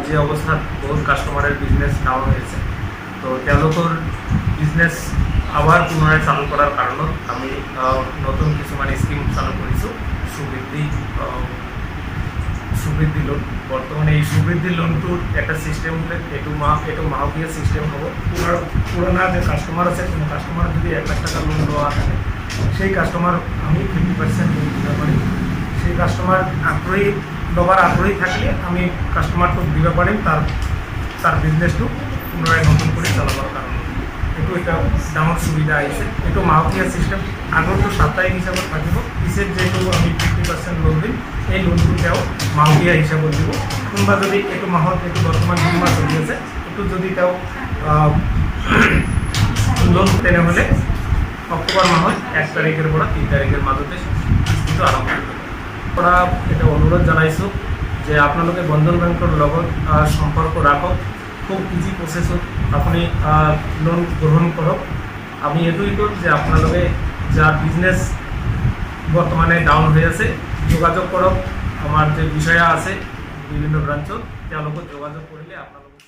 যে অৱস্থাত বহুত কাষ্টমাৰৰ বিজনেছ ডাউন হৈ আছে, তো তেওঁলোকৰ বিজনেছ আবার পুনরায় চালু করার কারণত আমি নতুন কিছুমান স্কিম চালু করেছো। সুবৃদ্ধি লোন, বর্তমানে এই সুবৃদ্ধি লোনটোর একটা সিস্টেম হলে এটু মাহকীয় সিস্টেম হব। পুরানা যে কাস্টমার আছে, কোনো কাস্টমার যদি 1 লাখ টাকা লোন দেওয়া থাকে, সেই কাস্টমার আমি 50% লোন দিতে পারি। সেই কাস্টমার আগ্রহী থাকলে আমি কাস্টমারকে দিতে পারি তার বিজনেসটো পুনরায় নতুন করে চালাবার কারণে। এইটো এটা ডাঙৰ সুবিধা আহিছে। এইটো মাহকীয়া চিষ্টেম, আগৰটো সাপ্তাহিক হিচাপত থাকিব, পিছত যিটো আমি 50% লোন দিম, এই লোনটো তেওঁ মাহকীয়া হিচাপত দিব। কোনোবা যদি এইটো মাহত, এইটো বৰ্তমান 2 মাহ চলি আছে, এইটো যদি তেওঁ লোন তেনেহ'লে অক্টোবৰ মাহত 1 তাৰিখৰ পৰা 3 তাৰিখৰ মাজতে কিস্তিটো আৰম্ভ কৰিব পৰা এটা অনুৰোধ জনাইছোঁ যে আপোনালোকে বন্ধন বেংকৰ লগত সম্পৰ্ক ৰাখক। খুব ইজি প্ৰচেছত আপুনি লোন গ্ৰহণ কৰক। আমি এইটোই কম যে আপোনালোকে যাৰ বিজনেছ বৰ্তমানে ডাউন হৈ আছে, যোগাযোগ কৰক। আমাৰ যে বিষয়া আছে বিভিন্ন ব্ৰাঞ্চত, তেওঁলোকক যোগাযোগ কৰিলে আপোনালোকক